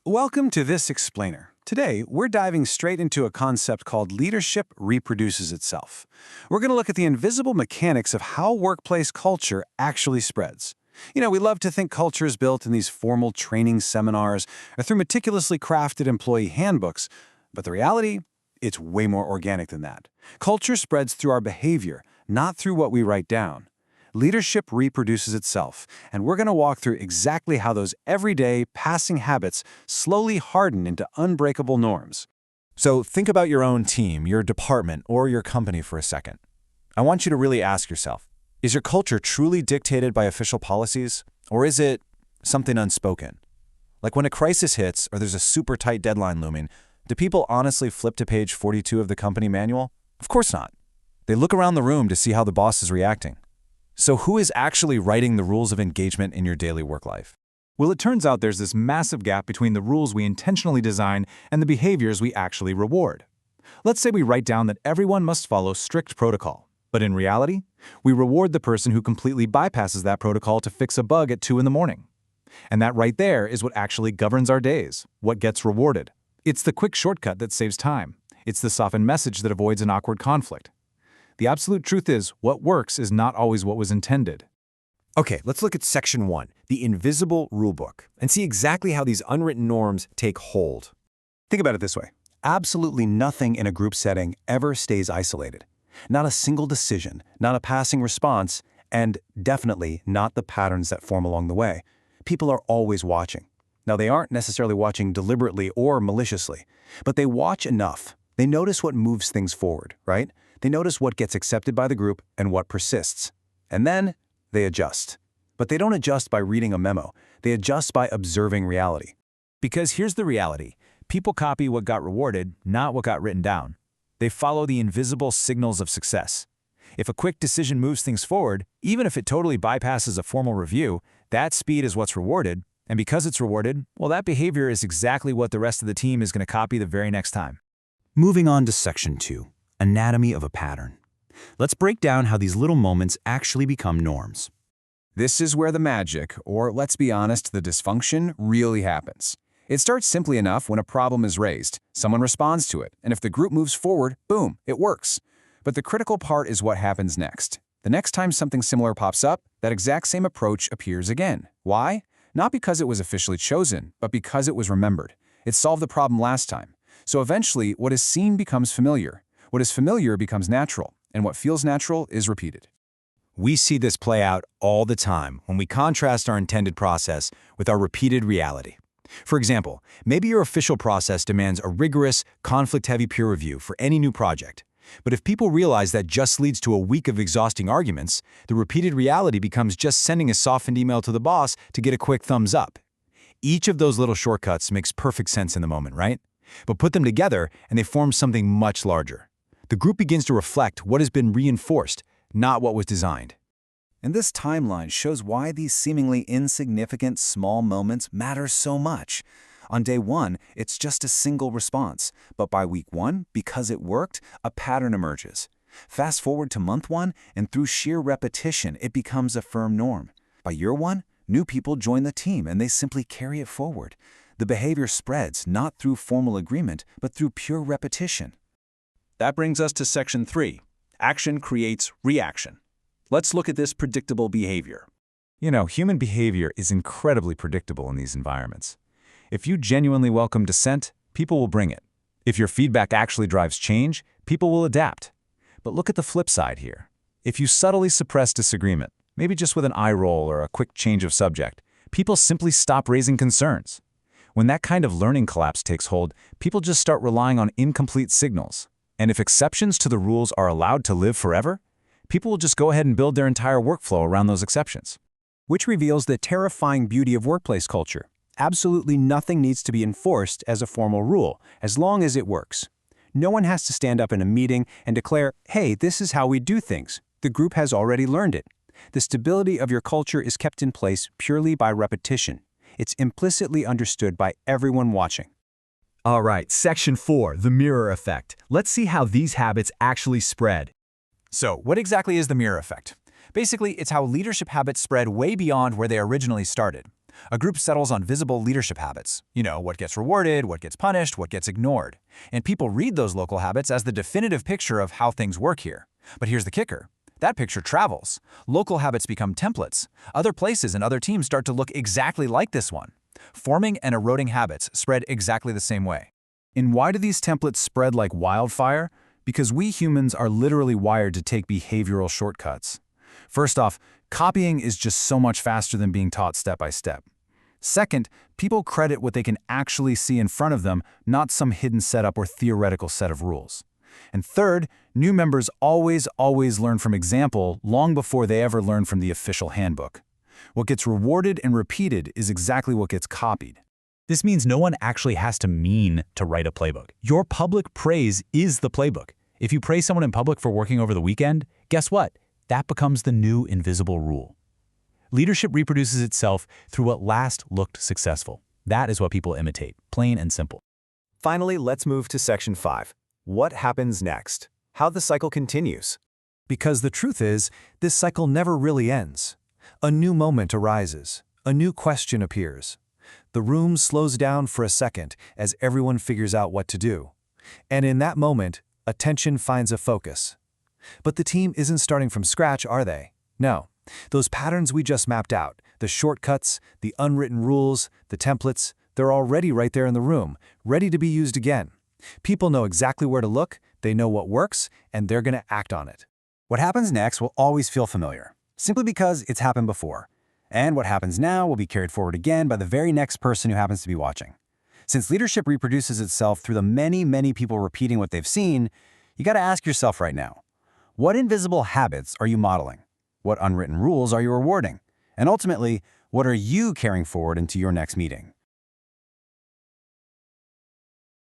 Welcome to This Explainer. Today, we're diving straight into a concept called leadership reproduces itself. We're going to look at the invisible mechanics of how workplace culture actually spreads. We love to think culture is built in these formal training seminars or through meticulously crafted employee handbooks, but the reality, it's way more organic than that. Culture spreads through our behavior, not through what we write down. Leadership reproduces itself, and we're going to walk through exactly how those everyday, passing habits slowly harden into unbreakable norms. So think about your own team, your department, or your company for a second. I want you to really ask yourself, is your culture truly dictated by official policies, or is it something unspoken? Like when a crisis hits or there's a super tight deadline looming, do people honestly flip to page 42 of the company manual? Of course not. They look around the room to see how the boss is reacting. So who is actually writing the rules of engagement in your daily work life? Well, it turns out there's this massive gap between the rules we intentionally design and the behaviors we actually reward. Let's say we write down that everyone must follow strict protocol, but in reality, we reward the person who completely bypasses that protocol to fix a bug at 2 in the morning. And that right there is what actually governs our days, what gets rewarded. It's the quick shortcut that saves time. It's the softened message that avoids an awkward conflict. The absolute truth is, what works is not always what was intended. Okay, let's look at Section 1, the invisible rulebook, and see exactly how these unwritten norms take hold. Think about it this way. Absolutely nothing in a group setting ever stays isolated. Not a single decision, not a passing response, and definitely not the patterns that form along the way. People are always watching. Now, they aren't necessarily watching deliberately or maliciously, but they watch enough. They notice what moves things forward, right? They notice what gets accepted by the group and what persists. And then they adjust. But they don't adjust by reading a memo. They adjust by observing reality. Because here's the reality. People copy what got rewarded, not what got written down. They follow the invisible signals of success. If a quick decision moves things forward, even if it totally bypasses a formal review, that speed is what's rewarded. And because it's rewarded, well, that behavior is exactly what the rest of the team is going to copy the very next time. Moving on to Section 2. Anatomy of a pattern. Let's break down how these little moments actually become norms. This is where the magic, or let's be honest, the dysfunction, really happens. It starts simply enough when a problem is raised, someone responds to it, and if the group moves forward, boom, it works. But the critical part is what happens next. The next time something similar pops up, that exact same approach appears again. Why? Not because it was officially chosen, but because it was remembered. It solved the problem last time. So eventually, what is seen becomes familiar. What is familiar becomes natural, and what feels natural is repeated. We see this play out all the time when we contrast our intended process with our repeated reality. For example, maybe your official process demands a rigorous, conflict-heavy peer review for any new project. But if people realize that just leads to a week of exhausting arguments, the repeated reality becomes just sending a softened email to the boss to get a quick thumbs up. Each of those little shortcuts makes perfect sense in the moment, right? But put them together and they form something much larger. The group begins to reflect what has been reinforced, not what was designed. And this timeline shows why these seemingly insignificant small moments matter so much. On day 1, it's just a single response, but by week 1, because it worked, a pattern emerges. Fast forward to month 1, and through sheer repetition, it becomes a firm norm. By year 1, new people join the team and they simply carry it forward. The behavior spreads not through formal agreement, but through pure repetition. That brings us to Section 3. Action creates reaction. Let's look at this predictable behavior. Human behavior is incredibly predictable in these environments. If you genuinely welcome dissent, people will bring it. If your feedback actually drives change, people will adapt. But look at the flip side here. If you subtly suppress disagreement, maybe just with an eye roll or a quick change of subject, people simply stop raising concerns. When that kind of learning collapse takes hold, people just start relying on incomplete signals. And if exceptions to the rules are allowed to live forever, people will just go ahead and build their entire workflow around those exceptions. Which reveals the terrifying beauty of workplace culture. Absolutely nothing needs to be enforced as a formal rule, as long as it works. No one has to stand up in a meeting and declare, hey, this is how we do things. The group has already learned it. The stability of your culture is kept in place purely by repetition. It's implicitly understood by everyone watching. All right, Section 4, the mirror effect. Let's see how these habits actually spread. So, what exactly is the mirror effect? Basically, it's how leadership habits spread way beyond where they originally started. A group settles on visible leadership habits. You know, what gets rewarded, what gets punished, what gets ignored. And people read those local habits as the definitive picture of how things work here. But here's the kicker. That picture travels. Local habits become templates. Other places and other teams start to look exactly like this one. Forming and eroding habits spread exactly the same way. And why do these templates spread like wildfire? Because we humans are literally wired to take behavioral shortcuts. First off, copying is just so much faster than being taught step by step. Second, people credit what they can actually see in front of them, not some hidden setup or theoretical set of rules. And third, new members always learn from example long before they ever learn from the official handbook. What gets rewarded and repeated is exactly what gets copied. This means no one actually has to mean to write a playbook. Your public praise is the playbook. If you praise someone in public for working over the weekend, guess what? That becomes the new invisible rule. Leadership reproduces itself through what last looked successful. That is what people imitate, plain and simple. Finally, let's move to Section 5. What happens next? How the cycle continues. Because the truth is, this cycle never really ends. A new moment arises. A new question appears. The room slows down for a second as everyone figures out what to do. And in that moment, attention finds a focus. But the team isn't starting from scratch, are they? No. Those patterns we just mapped out, the shortcuts, the unwritten rules, the templates, they're already right there in the room, ready to be used again. People know exactly where to look, they know what works, and they're going to act on it. What happens next will always feel familiar, simply because it's happened before. And what happens now will be carried forward again by the very next person who happens to be watching. Since leadership reproduces itself through the many people repeating what they've seen, you got to ask yourself right now, what invisible habits are you modeling? What unwritten rules are you rewarding? And ultimately, what are you carrying forward into your next meeting?